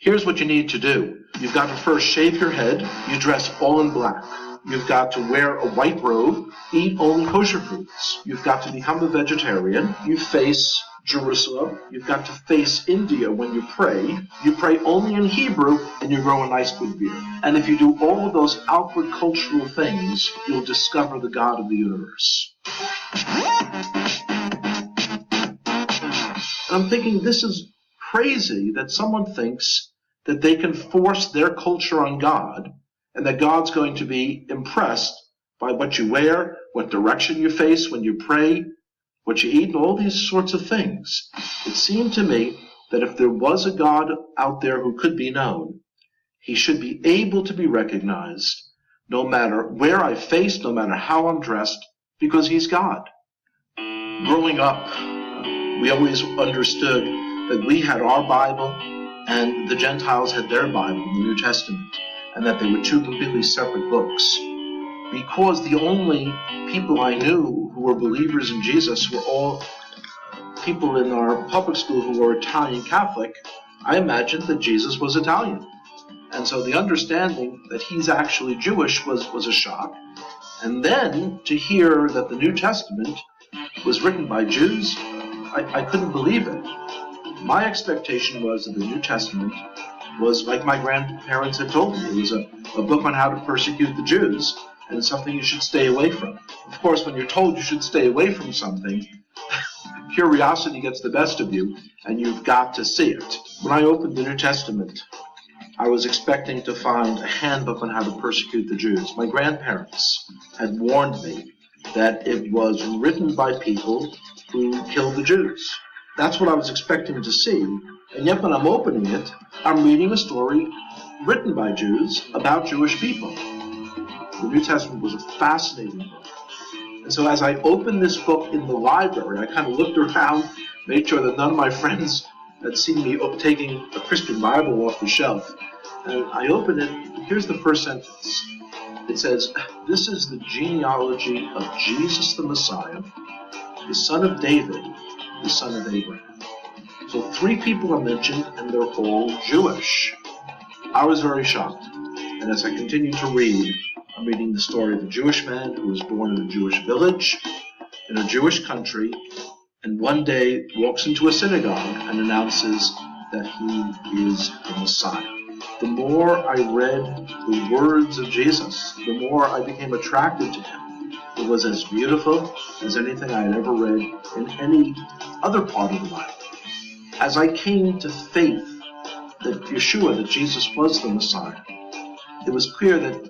Here's what you need to do. You've got to first shave your head. You dress all in black. You've got to wear a white robe, eat only kosher foods. You've got to become a vegetarian. You face Jerusalem. You've got to face India when you pray. You pray only in Hebrew, and you grow a nice big beard. And if you do all of those outward cultural things, you'll discover the God of the universe. And I'm thinking, this is crazy that someone thinks that they can force their culture on God, and that God's going to be impressed by what you wear, what direction you face when you pray, what you eat, and all these sorts of things. It seemed to me that if there was a God out there who could be known, he should be able to be recognized no matter where I face, no matter how I'm dressed, because he's God. Growing up, we always understood that we had our Bible and the Gentiles had their Bible, the New Testament, and that they were two completely separate books. Because the only people I knew who were believers in Jesus were all people in our public school who were Italian Catholic, I imagined that Jesus was Italian. And so the understanding that he's actually Jewish was a shock. And then to hear that the New Testament was written by Jews, I couldn't believe it. My expectation was that the New Testament was like my grandparents had told me. It was a book on how to persecute the Jews, and something you should stay away from. Of course, when you're told you should stay away from something, curiosity gets the best of you, and you've got to see it. When I opened the New Testament, I was expecting to find a handbook on how to persecute the Jews. My grandparents had warned me that it was written by people who killed the Jews. That's what I was expecting to see, and yet when I'm opening it, I'm reading a story written by Jews about Jewish people. The New Testament was a fascinating book. And so as I opened this book in the library, I kind of looked around, made sure that none of my friends had seen me taking a Christian Bible off the shelf. And I opened it, and here's the first sentence. It says, "This is the genealogy of Jesus the Messiah, the son of David, the son of Abraham." So 3 people are mentioned, and they're all Jewish. I was very shocked. And as I continued to read, I'm reading the story of a Jewish man who was born in a Jewish village, in a Jewish country, and one day walks into a synagogue and announces that he is the Messiah. The more I read the words of Jesus, the more I became attracted to him. It was as beautiful as anything I had ever read in any other part of the Bible. As I came to faith that Yeshua, that Jesus was the Messiah, it was clear that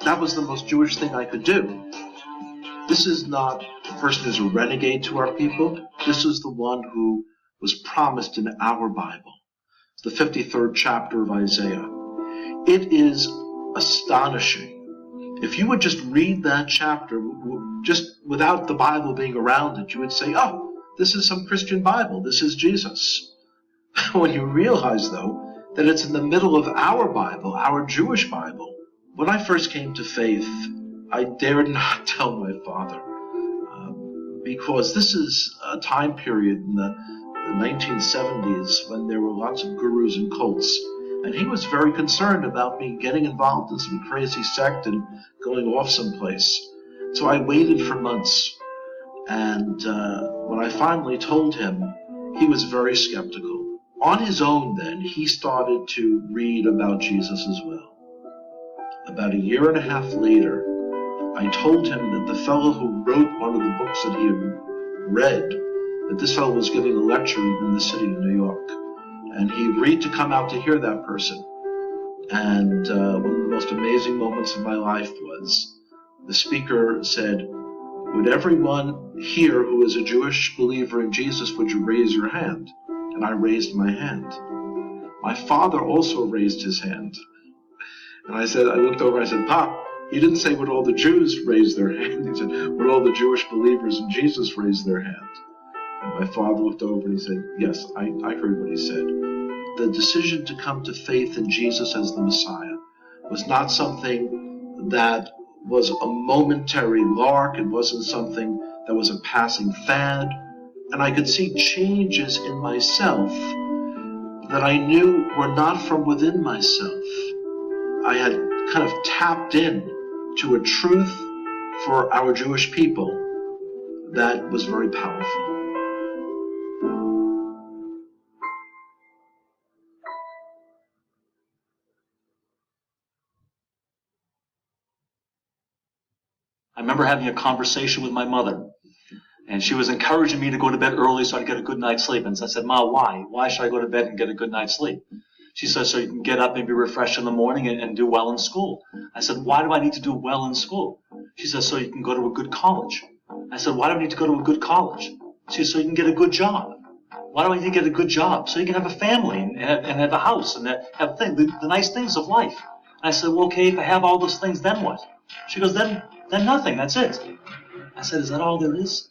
that was the most Jewish thing I could do. This is not the person who's a renegade to our people. This is the one who was promised in our Bible, the 53rd chapter of Isaiah. It is astonishing. If you would just read that chapter, just without the Bible being around it, you would say, oh, this is some Christian Bible. This is Jesus. When you realize, though, that it's in the middle of our Bible, our Jewish Bible. When I first came to faith, I dared not tell my father, because this is a time period in the 1970s when there were lots of gurus and cults, and he was very concerned about me getting involved in some crazy sect and going off someplace. So I waited for months, and when I finally told him, he was very skeptical. On his own then, he started to read about Jesus as well. About a year and a half later, I told him that the fellow who wrote one of the books that he had read, that this fellow was giving a lecture in the city of New York. And he agreed to come out to hear that person. And one of the most amazing moments of my life was the speaker said, "Would everyone here who is a Jewish believer in Jesus, would you raise your hand?" And I raised my hand. My father also raised his hand. And I looked over and I said, "Pop, he didn't say would all the Jews raise their hand. He said, would all the Jewish believers in Jesus raise their hand?" And my father looked over and he said, "Yes, I heard what he said." The decision to come to faith in Jesus as the Messiah was not something that was a momentary lark. It wasn't something that was a passing fad. And I could see changes in myself that I knew were not from within myself. I had kind of tapped in to a truth for our Jewish people that was very powerful. I remember having a conversation with my mother, and she was encouraging me to go to bed early so I'd get a good night's sleep. And I said, Ma, why? Why should I go to bed and get a good night's sleep? She said, so you can get up and be refreshed in the morning and do well in school. I said, why do I need to do well in school? She said, so you can go to a good college. I said, why do I need to go to a good college? She said, so you can get a good job. Why do I need to get a good job? So you can have a family and have a house and have the nice things of life. I said, well, okay, if I have all those things, then what? She goes, then nothing, that's it. I said, is that all there is?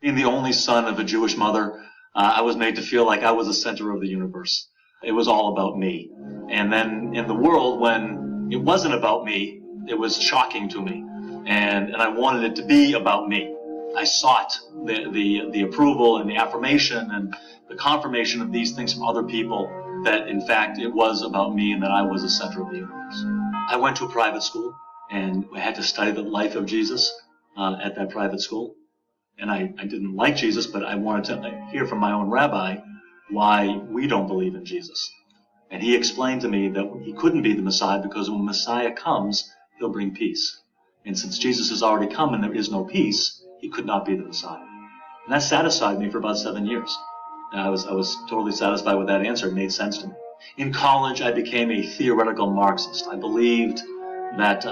Being the only son of a Jewish mother, I was made to feel like I was the center of the universe. It was all about me. And then in the world, when it wasn't about me, it was shocking to me. And I wanted it to be about me. I sought the approval and the affirmation and the confirmation of these things from other people, that in fact it was about me and that I was the center of the universe. I went to a private school and I had to study the life of Jesus at that private school. And I didn't like Jesus, but I wanted to hear from my own rabbi why we don't believe in Jesus. And he explained to me that he couldn't be the Messiah because when Messiah comes, he'll bring peace. And since Jesus has already come and there is no peace, he could not be the Messiah. And that satisfied me for about 7 years. And I was totally satisfied with that answer. It made sense to me. In college, I became a theoretical Marxist. I believed that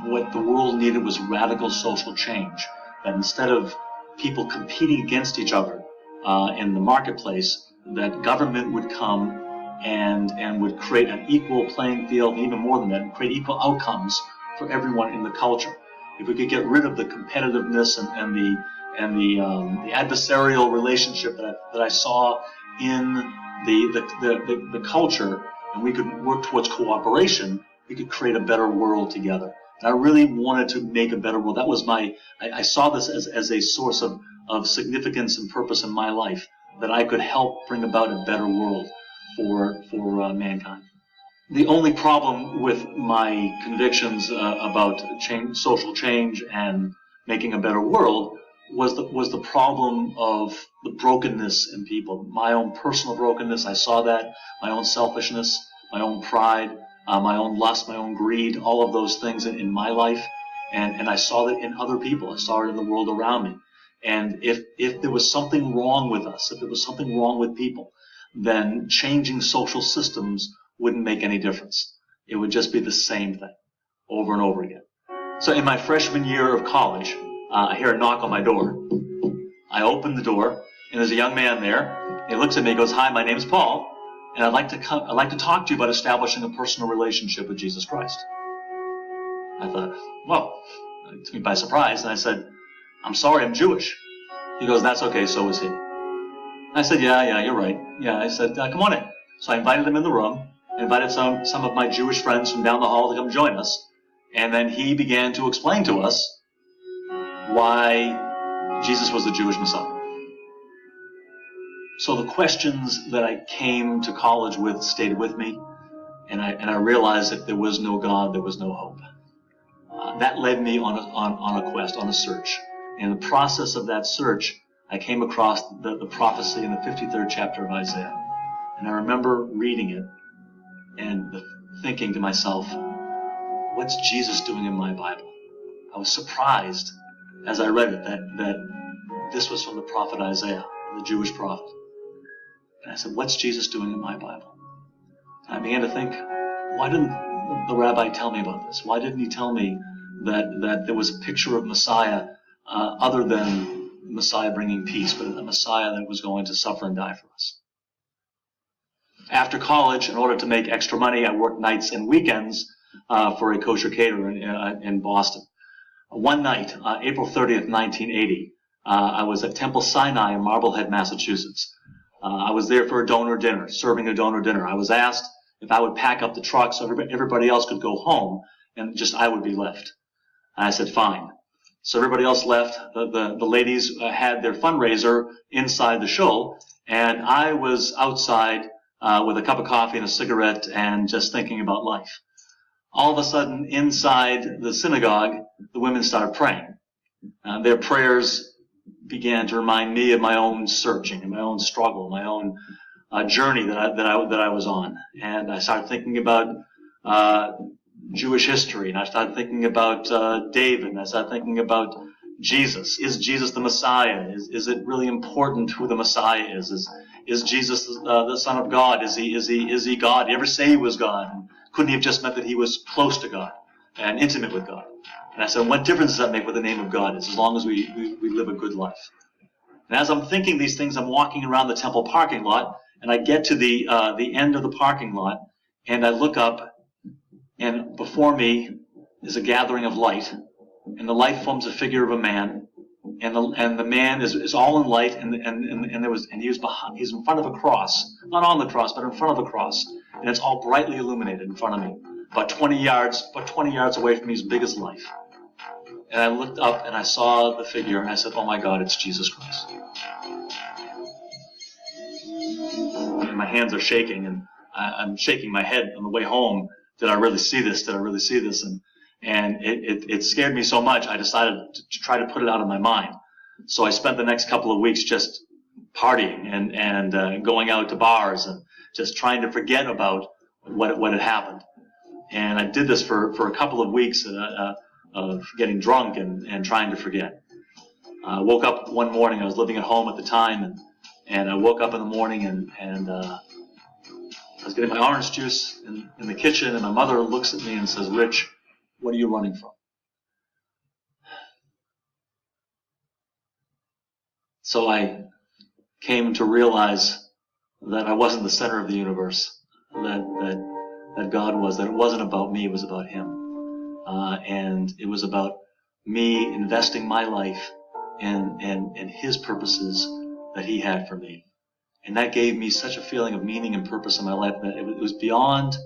what the world needed was radical social change. That instead of people competing against each other in the marketplace, that government would come and would create an equal playing field, and even more than that, create equal outcomes for everyone in the culture. If we could get rid of the competitiveness and the adversarial relationship that I saw in the culture, and we could work towards cooperation, we could create a better world together. And I really wanted to make a better world. That was I saw this as a source of significance and purpose in my life, that I could help bring about a better world for mankind. The only problem with my convictions about social change and making a better world was the problem of the brokenness in people. My own personal brokenness, I saw that, my own selfishness, my own pride, my own lust, my own greed, all of those things in my life. And I saw that in other people. I saw it in the world around me. And if there was something wrong with us, if there was something wrong with people, then changing social systems wouldn't make any difference. It would just be the same thing over and over again. So in my freshman year of college, I hear a knock on my door. I open the door, and there's a young man there. He looks at me and goes, "Hi, my name's Paul, and I'd like to talk to you about establishing a personal relationship with Jesus Christ." I thought, well, it took me by surprise, and I said, "I'm sorry, I'm Jewish." He goes, "That's okay, so is he." I said, yeah, you're right. Yeah, I said, come on in. So I invited him in the room. I invited some of my Jewish friends from down the hall to come join us. And then he began to explain to us why Jesus was the Jewish Messiah. So the questions that I came to college with stayed with me. And I realized that there was no God, there was no hope. That led me on a quest, on a search. In the process of that search, I came across the prophecy in the 53rd chapter of Isaiah. And I remember reading it and thinking to myself, what's Jesus doing in my Bible? I was surprised as I read it that this was from the prophet Isaiah, the Jewish prophet. And I said, what's Jesus doing in my Bible? And I began to think, why didn't the rabbi tell me about this? Why didn't he tell me that there was a picture of Messiah other than Messiah bringing peace, but a Messiah that was going to suffer and die for us? After college, in order to make extra money, I worked nights and weekends for a kosher caterer in Boston. One night, April 30th, 1980, I was at Temple Sinai in Marblehead, Massachusetts. I was there for a donor dinner, serving a donor dinner. I was asked if I would pack up the truck so everybody else could go home and just I would be left. And I said, fine. So everybody else left. The ladies had their fundraiser inside the show, and I was outside with a cup of coffee and a cigarette and just thinking about life. All of a sudden, inside the synagogue, the women started praying. Their prayers began to remind me of my own searching and my own struggle, my own journey that I was on. And I started thinking about Jewish history, and I started thinking about David, and I started thinking about Jesus. Is Jesus the Messiah? Is it really important who the Messiah is? Is Jesus the Son of God? Is he God? Did he ever say he was God? And couldn't he have just meant that he was close to God and intimate with God? And I said, what difference does that make what the name of God is, as long as we live a good life? And as I'm thinking these things, I'm walking around the temple parking lot, and I get to the end of the parking lot, and I look up, and before me is a gathering of light, and the light forms a figure of a man, and the man is all in light, and he's in front of a cross, not on the cross, but in front of a cross, and it's all brightly illuminated in front of me, about 20 yards away from me, as big as life. And I looked up and I saw the figure, and I said, "Oh my God, it's Jesus Christ." And my hands are shaking, and I'm shaking my head on the way home. Did I really see this? Did I really see this? And it scared me so much, I decided to try to put it out of my mind. So I spent the next couple of weeks just partying and going out to bars and just trying to forget about what had happened. And I did this for a couple of weeks of getting drunk and trying to forget. I woke up one morning. I was living at home at the time, and I woke up in the morning and I was getting my orange juice in the kitchen, and my mother looks at me and says, "Rich, what are you running from?" So I came to realize that I wasn't the center of the universe, that God was, that it wasn't about me, it was about Him. And it was about me investing my life in His purposes that He had for me. And that gave me such a feeling of meaning and purpose in my life that it was beyond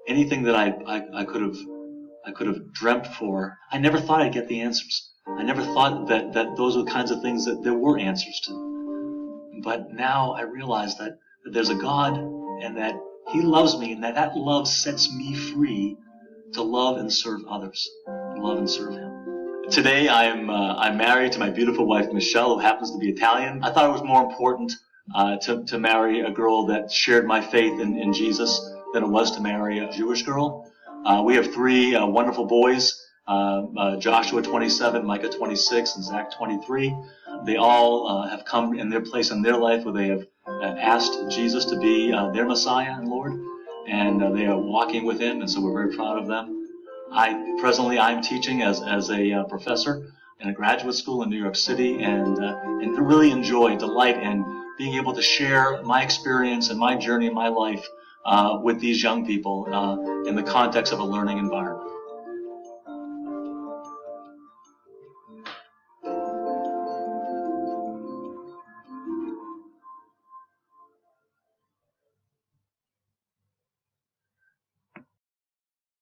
anything that I could have dreamt for. I never thought I'd get the answers. I never thought that those were the kinds of things that there were answers to. But now I realize that there's a God, and that He loves me, and that love sets me free to love and serve others, love and serve Him. Today I'm married to my beautiful wife Michelle, who happens to be Italian. I thought it was more important to marry a girl that shared my faith in Jesus than it was to marry a Jewish girl. We have three wonderful boys, Joshua 27, Micah 26, and Zach 23. They all have come in their place in their life where they have asked Jesus to be their Messiah and Lord, and they are walking with Him, and so we're very proud of them. I'm teaching as a professor in a graduate school in New York City, and really delight in being able to share my experience and my journey in my life with these young people in the context of a learning environment.